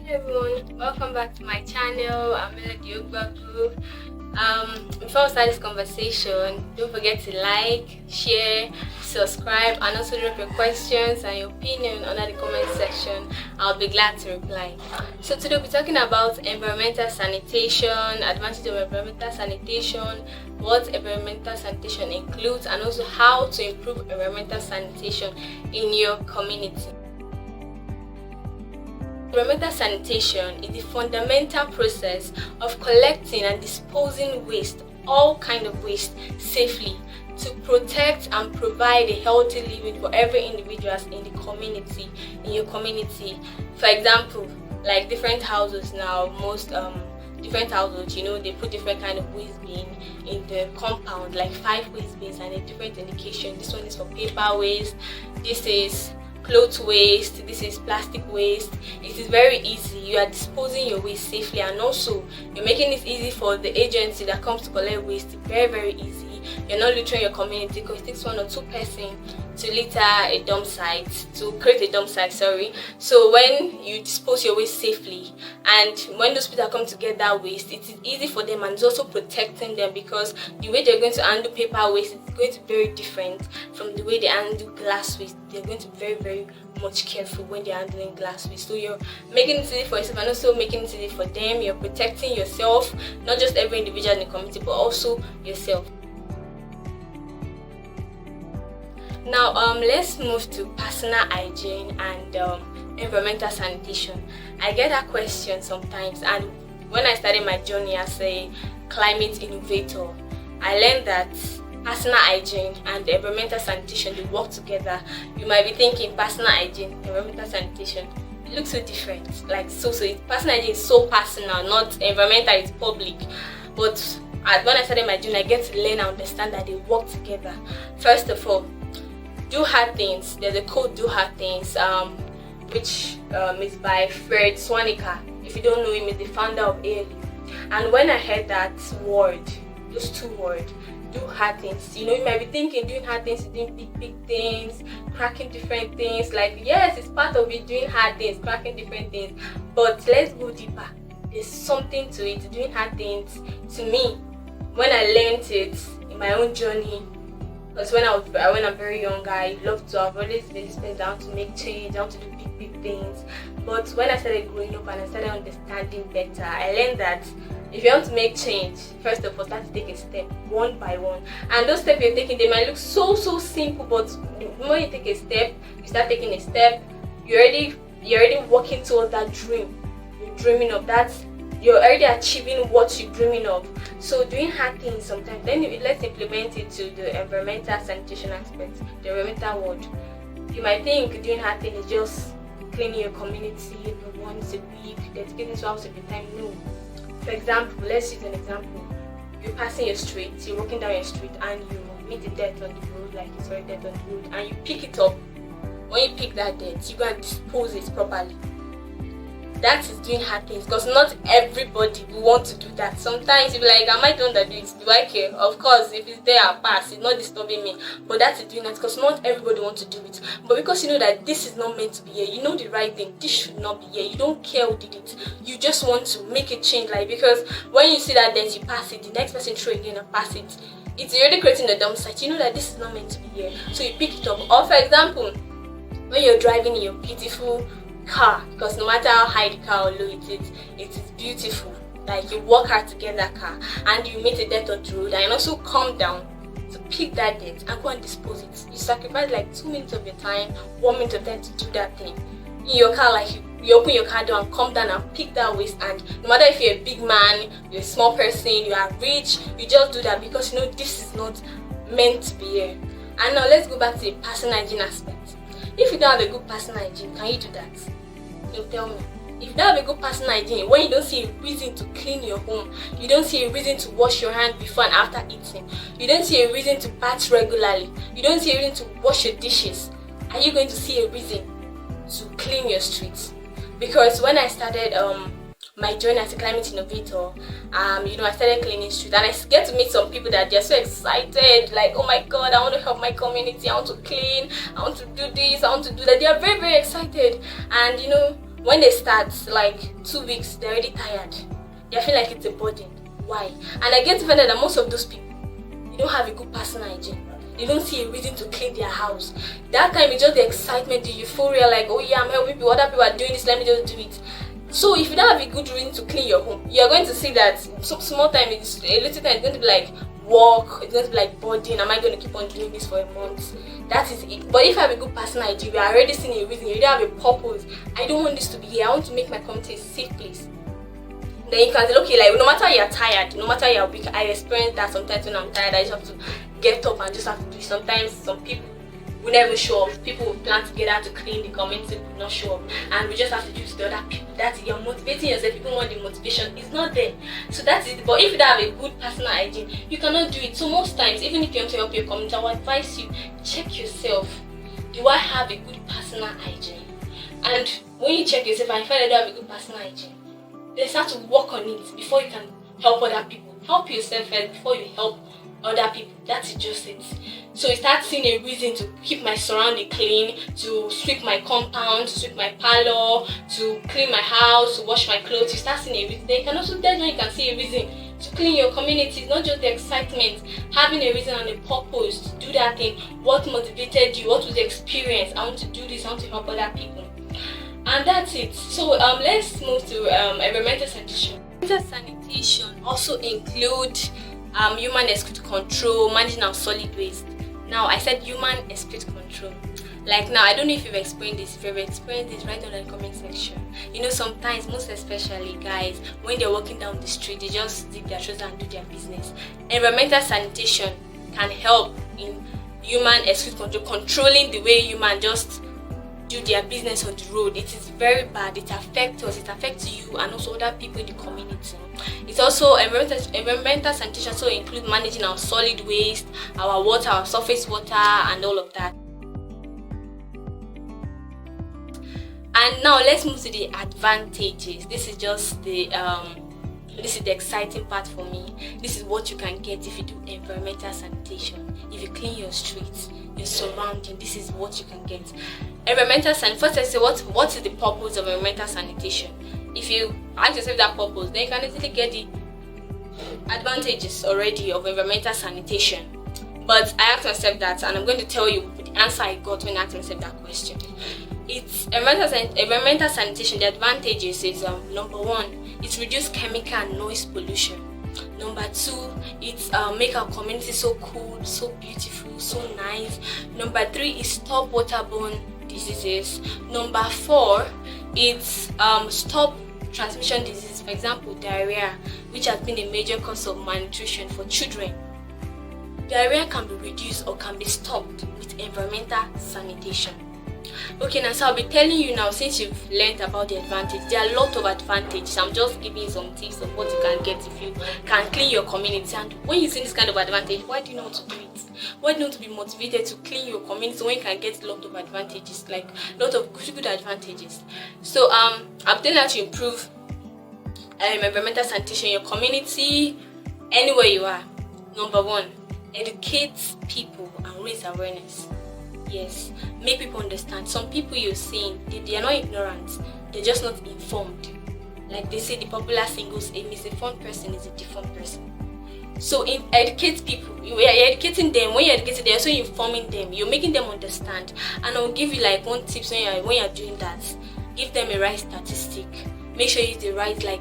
Hey everyone, welcome back to my channel. I'm Melody Ogbagu. Before we start this conversation, don't forget to like, share, subscribe, and also drop your questions and your opinion under the comment section. I'll be glad to reply. So today we'll be talking about environmental sanitation, advantage of environmental sanitation, what environmental sanitation includes, and also how to improve environmental sanitation in your community. Environmental sanitation is the fundamental process of collecting and disposing waste, all kind of waste, safely to protect and provide a healthy living for every individual in the community, in your community. For example, like different houses now, most different households, they put different kind of waste bin in the compound, like 5 waste bins and a different indication. This one is for paper waste, this is clothes waste, this is plastic waste. It is very easy. You are disposing your waste safely, and also you're making it easy for the agency that comes to collect waste. Very, very easy. You're not littering your community because it takes 1 or 2 persons to litter a dump site, to create a dump site, So when you dispose your waste safely, and when those people come to get that waste, it is easy for them, and it's also protecting them because the way they're going to handle paper waste is going to be very different from the way they handle glass waste. They're going to be very, very much careful when they're handling glass waste. So you're making it easy for yourself and also making it easy for them. You're protecting yourself, not just every individual in the community, but also yourself. Now, let's move to personal hygiene and environmental sanitation. I get that question sometimes, and when I started my journey as a climate innovator, I learned that personal hygiene and environmental sanitation, they work together. You might be thinking personal hygiene, environmental sanitation, it looks so different. Personal hygiene is so personal, not environmental is public. But when I started my journey, I get to learn and understand that they work together. First of all, do hard things. There's a code, do hard things, which is by Fred Swanica. If you don't know him, he's the founder of ALU. And when I heard that word, those 2 words, do hard things, you might be thinking doing hard things is doing big things, cracking different things. Like, yes, it's part of it, doing hard things, cracking different things. But let's go deeper. There's something to it. Doing hard things, to me, when I learned it in my own journey, because when I'm very young, I loved to, I've always been this person down to make change, down to do big things. But when I started growing up and I started understanding better, I learned that if you want to make change, first of all, start to take a step one by one. And those steps you're taking, they might look so simple, but when you take a step, you start taking a step, you're already working towards that dream. You're dreaming of that. You're already achieving what you're dreaming of. So doing hard things sometimes, then let's implement it to the environmental sanitation aspect, the environmental world. You might think doing hard things is just cleaning your community once a week, dedicating 2 hours of your time. No. For example, let's use an example. You're passing your street, you're walking down your street, and you meet a dirt on the road, like it's very dirt on the road, and you pick it up. When you pick that dirt, you go and dispose it properly. That is doing hard things, because not everybody will want to do that. Sometimes you'll be like, am I the one that do it? Do I care? Of course, if it's there, I'll pass. It's not disturbing me. But that is doing that because not everybody wants to do it. But because you know that this is not meant to be here, you know the right thing, this should not be here. You don't care who did it. You just want to make a change, because when you see that then you pass it, the next person throw again and pass it. It's already creating a dump site. You know that this is not meant to be here. So you pick it up. Or for example, when you're driving in your beautiful car, because no matter how high the car or low it is beautiful. Like, you work hard to get that car, and you meet a dirt on the road, and also come down to pick that dirt and go and dispose it. You sacrifice like 2 minutes of your time, 1 minute of time to do that thing. In your car, like you open your car door and come down and pick that waste. And no matter if you're a big man, you're a small person, you are rich, you just do that because you know this is not meant to be here. And now let's go back to the personal hygiene aspect. If you don't have a good personal hygiene, can you do that? You tell me. If you don't have a good personal hygiene, when you don't see a reason to clean your home, you don't see a reason to wash your hands before and after eating, you don't see a reason to bath regularly, you don't see a reason to wash your dishes, are you going to see a reason to clean your streets? Because when I started my journey as a climate innovator, I started cleaning streets, and I get to meet some people that they're so excited, like, oh my god, I want to help my community, I want to clean, I want to do this, I want to do that. They are very, very excited. And when they start, like 2 weeks, they're already tired. They feel like it's a burden. Why? And I get to find out that most of those people, they don't have a good personal hygiene. They don't see a reason to clean their house. That time it's just the excitement, the euphoria, like, oh yeah, I'm helping people, other people are doing this, let me just do it. So if you don't have a good reason to clean your home, you're going to see that some small time, it's a little time, it's going to be like work, it's going to be like burden. Am I going to keep on doing this for a month? That is it. But if you have a good personal hygiene, you are already seeing a reason, you don't have a purpose. I don't want this to be here. I want to make my community a safe place. Then you can say, okay, like no matter you're tired, no matter you're weak, I experience that sometimes when I'm tired, I just have to get up and just have to do it. Sometimes some people will never show up. People will plan together to clean the community, will not show up, and we just have to do it to the other people. That's it. You're motivating yourself. People want the motivation. It's not there. So that's it. But if you don't have a good personal hygiene, you cannot do it. So most times, even if you want to help your community, I would advise you, check yourself. Do I have a good personal hygiene? And when you check yourself and you find that you don't have a good personal hygiene, then start to work on it before you can help other people. Help yourself first before you help other people. That's just it. So you start seeing a reason to keep my surrounding clean, to sweep my compound, to sweep my parlor, to clean my house, to wash my clothes. You start seeing a reason. Then you can also, that's when you can see a reason to clean your community. It's not just the excitement, having a reason and a purpose to do that thing. What motivated you? What was the experience? I want to do this, I want to help other people. And that's it. So let's move to environmental sanitation. Environmental sanitation also include human excrete control, managing our solid waste. Now I said human excrete control. Like now, I don't know if you've experienced this. If you've experienced this, write down in the comment section. You know, sometimes, most especially guys, when they're walking down the street, they just dip their trousers and do their business. Environmental sanitation can help in human excrete control, controlling the way human just do their business on the road. It is very bad. It affects us. It affects you and also other people in the community. It's also environmental sanitation. So include managing our solid waste, our water, our surface water, and all of that. And now let's move to the advantages. This is just the exciting part for me. This is what you can get if you do environmental sanitation. If you clean your streets, your surrounding, this is what you can get. Environmental sanitation. First, I say what is the purpose of environmental sanitation? If you ask yourself that purpose, then you can easily get the advantages already of environmental sanitation. But I asked myself that, and I'm going to tell you the answer I got when I asked myself that question. It's environmental sanitation. The advantages is number one, it's reduce chemical and noise pollution. Number two, it's make our community so cool, so beautiful, so nice. Number three is stop waterborne diseases. Number four, it's stop transmission diseases. For example, diarrhea, which has been a major cause of malnutrition for children. Diarrhea can be reduced or can be stopped with environmental sanitation. Okay, now so I'll be telling you now, since you've learned about the advantage, there are a lot of advantages. I'm just giving you some tips of what you can get if you can clean your community. And when you see this kind of advantage, why do you not want to do it? Why do you not be motivated to clean your community when you can get a lot of advantages, like a lot of good advantages? So I'm telling you how to improve environmental sanitation in your community, anywhere you are. Number one, educate people and raise awareness. Yes, make people understand. Some people you're seeing, they are not ignorant, they're just not informed. Like they say, the popular saying goes, a misinformed person is a deformed person. So educate people. You are educating them. When you're educating them, you're also informing them. You're making them understand. And I'll give you like one tips when you're doing that. Give them a right statistic. Make sure you use the right like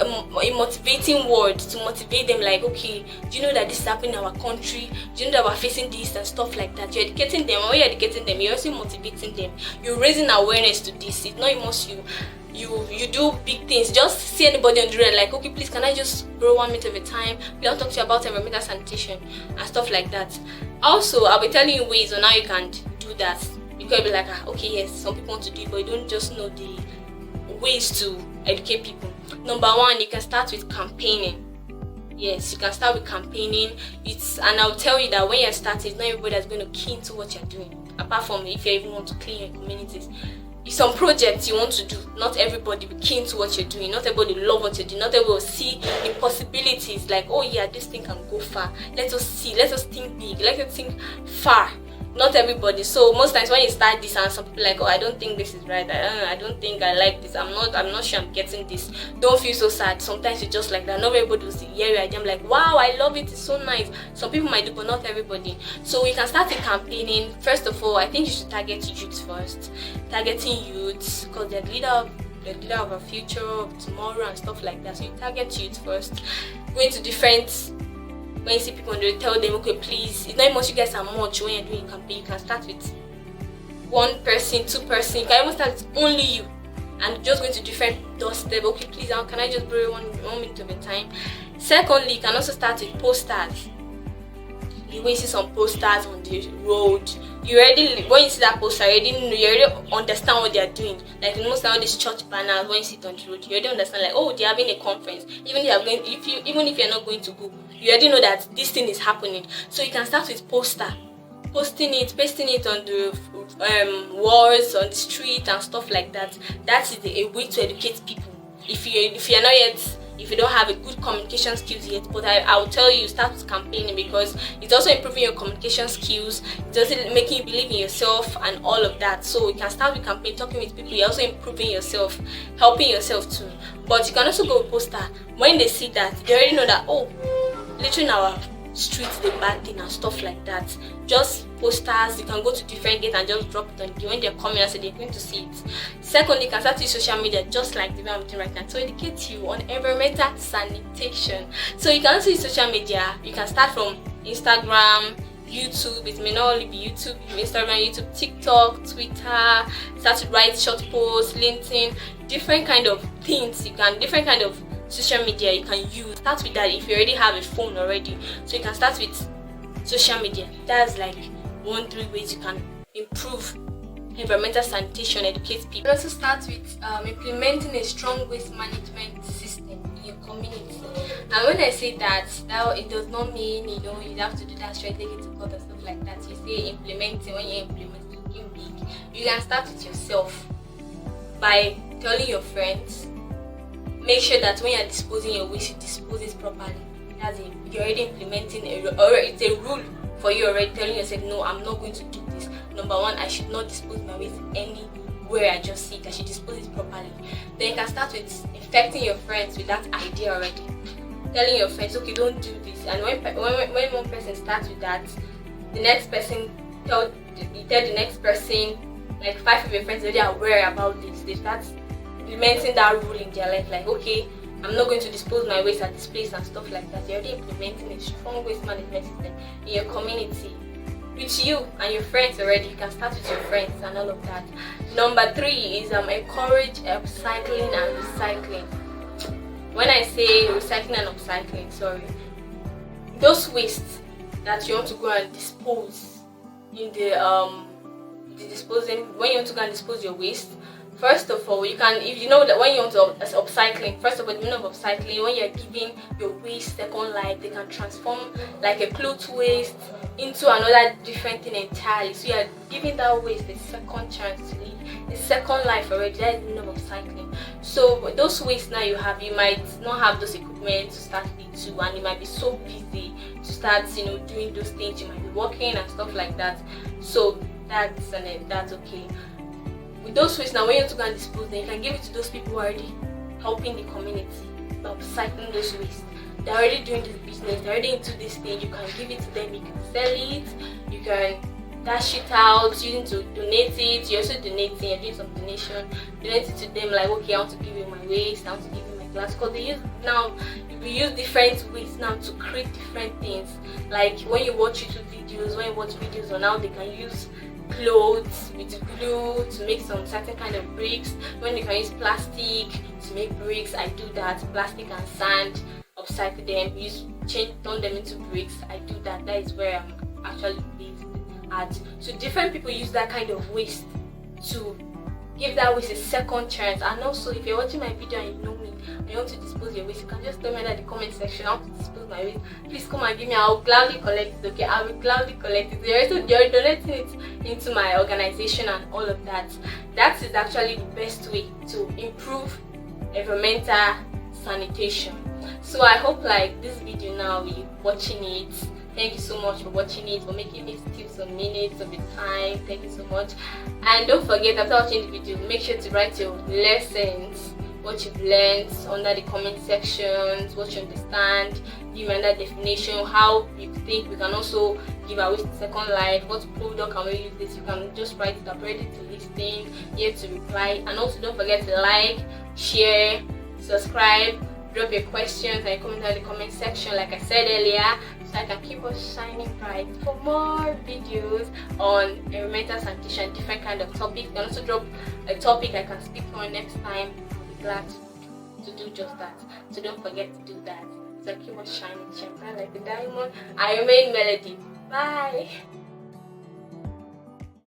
a motivating word to motivate them, like, okay, do you know that this is happening in our country? Do you know that we're facing this and stuff like that? You're educating them. When you're educating them, you're also motivating them. You're raising awareness to this. It's not almost you do big things. Just see anybody on the road, like, okay, please, can I just borrow 1 minute of your time? We'll talk to you about environmental sanitation and stuff like that. Also, I'll be telling you ways on how you can do that. You could be like, okay, yes, some people want to do it, but you don't just know the ways to educate people. Number one, you can start with campaigning. Yes, you can start with campaigning. And I'll tell you that when you're starting, it's not everybody that's going to key into what you're doing. Apart from if you even want to clean your communities. If some projects you want to do, not everybody will be keen to what you're doing. Not everybody will love what you're doing. Not everybody will see the possibilities. Like, oh yeah, this thing can go far. Let us see. Let us think big. Let us think far. not everybody. So most times when you start this and some people like, oh, I don't think this is right, I don't think I like this, I'm not sure I'm getting this, don't feel so sad. Sometimes it's just like that. Not everybody will see hear your idea, I'm like, wow, I love it, it's so nice. Some people might do, but not everybody. So we can start the campaigning. First of all, I think you should target youths first. Targeting youths, because they're the leader of our future, of tomorrow and stuff like that. So you target youth first. Going to different, when you see people on the road, tell them, okay, please, it's not much you guys are much when you're doing a campaign. You can start with 1 person, 2 person, you can even start with only you and just going to different doorstep. Okay, please, can I just borrow one minute of your time? Secondly, you can also start with posters. You will see some posters on the road. You already, when you see that poster, you already understand what they are doing. Like most of all these church banners, when you sit on the road, you already understand, like, oh, they're having a conference. Even if you're not going to go, you already know that this thing is happening. So you can start with poster, pasting it on the walls, on the street and stuff like that. That is a way to educate people. If you're not yet, if you don't have a good communication skills yet, but I will tell you, start with campaigning, because it's also improving your communication skills, it's also making you believe in yourself and all of that. So you can start with campaign, talking with people, you're also improving yourself, helping yourself too. But you can also go with poster. When they see that, they already know that, oh, literally in our streets the bad thing and stuff like that. Just posters, you can go to different gates and just drop it on the, when they're coming and say they're going to see it. Secondly, you can start to use social media just like the way I'm doing right now to educate you on environmental sanitation. So you can also use social media. You can start from Instagram, YouTube. It may not only be YouTube, Instagram, YouTube, TikTok, Twitter. Start to write short posts, LinkedIn, different kind of things. Different kind of social media you can use. Start with that if you already have a phone already. So you can start with social media. That's like 1-3 ways you can improve environmental sanitation, educate people. You can also start with implementing a strong waste management system in your community. And when I say that it does not mean you have to do that straight, take it to court and stuff like that. You say implementing. When you implement something big, you can start with yourself by telling your friends. Make sure that when you're disposing your waste, you dispose it properly. You're already implementing it's a rule for you already, telling yourself, no, I'm not going to do this. Number 1, I should not dispose my waste anywhere I just see it. I should dispose it properly. Then you can start with infecting your friends with that idea already. Telling your friends, okay, don't do this. And when one person starts with that, the next person tell the next person, like 5 of your friends already are aware about this. They start implementing that rule in their life, like, okay, I'm not going to dispose my waste at this place and stuff like that. You're already implementing a strong waste management system in your community with you and your friends already. You can start with your friends and all of that. Number 3 is encourage upcycling and recycling. When I say recycling and upcycling, those wastes that you want to go and dispose in the disposing, when you want to go and dispose your waste. First of all, you can, if you know that when you want to upcycling, first of all, the meaning of upcycling, when you're giving your waste second life, they can transform like a clothes waste into another different thing entirely. So you're giving that waste a second chance to live, a second life already. That is the meaning of upcycling. So those waste now you might not have those equipment to start it too, and you might be so busy to start, doing those things. You might be working and stuff like that. So that's okay. With those waste now, when you want to go and dispose them, you can give it to those people who are already helping the community by upcycling those waste. They're already doing this business, they're already into this stage. You can give it to them, you can sell it, you can dash it out, using to donate it. You're also donating, you're doing some donation, donate it to them, like, okay, I want to give you my waste, I want to give you my glass. Because we use different ways now to create different things. Like when you watch YouTube videos, when you watch videos on how they can use clothes with glue to make some certain kind of bricks, when you can use plastic to make bricks, I do that. Plastic and sand, upcycle them, turn them into bricks, I do that. That is where I'm actually based at. So different people use that kind of waste to give that waste a second chance. And also, if you're watching my video and you know me and you want to dispose your waste, you can just tell me in the comment section, I want to dispose my waste. Please come and give me, I'll gladly collect it, okay? I will gladly collect it. You're donating it into my organization and all of that. That is actually the best way to improve environmental sanitation. So I hope like this video now, you're watching it Thank you so much for watching it, for making me steal some minutes of your time. Thank you so much. And don't forget, after watching the video, make sure to write your lessons, what you've learned under the comment sections, what you understand, give me another definition, how you think we can also give away second life, what product can we use this. You can just write it up, ready to listen, here to reply. And also don't forget to like, share, subscribe, drop your questions and comment in the comment section like I said earlier, so I can keep us shining bright for more videos on environmental sanitation, different kind of topics. You can also drop a topic I can speak on next time. I'll be glad to do just that. So don't forget to do that. So keep us shining bright like a diamond. I remain Melody. Bye.